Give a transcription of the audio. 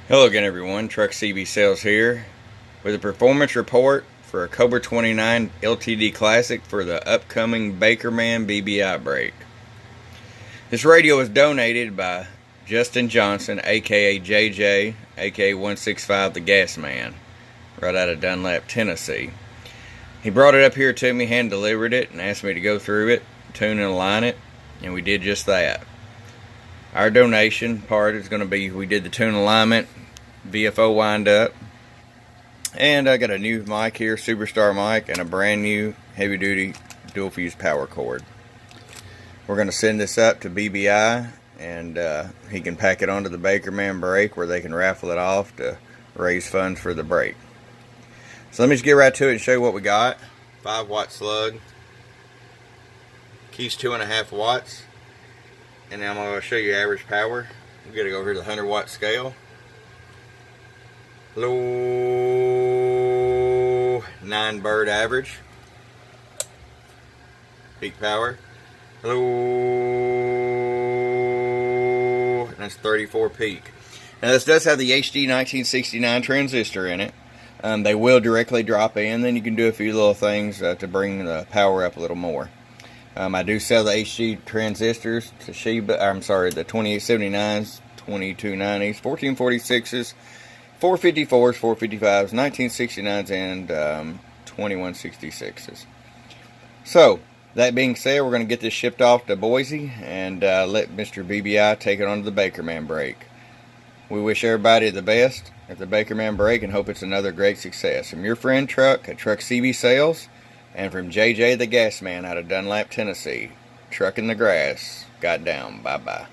Hello again everyone, Truck CB Sales here with a performance report for a Cobra 29 LTD Classic for the upcoming Bakerman BBI Break. This radio was donated by Justin Johnson, aka JJ, aka 165 the Gas Man, right out of Dunlap, Tennessee. He brought it up here to me, hand delivered it, and asked me to go through it, tune and align it, and we did just that. Our donation part is going to be, we did the tune alignment, VFO wind up, and I got a new mic here, Superstar mic, and a brand new heavy duty dual fuse power cord. We're going to send this up to BBI, and he can pack it onto the Bakerman Break where they can raffle it off to raise funds for the break. So let me just get right to it and show you what we got. 5-watt slug, keys 2.5 watts. And now I'm going to show you average power. We're going to go over to the 100-watt scale. Low 9 bird average. Peak power. Low, that's 34 peak. Now this does have the HD 1969 transistor in it. They will directly drop in. Then you can do a few little things to bring the power up a little more. I do sell the HD transistors to Toshiba. I'm sorry, the 2879s, 2290s, 1446s, 454s, 455s, 1969s, and 2166s. So, that being said, we're going to get this shipped off to Boise and let Mr. BBI take it on to the Bakerman Break. We wish everybody the best at the Bakerman Break and hope it's another great success. From your friend Truck at Truck CB Sales, and from JJ the Gas Man out of Dunlap, Tennessee, trucking the grass. Got down. Bye-bye.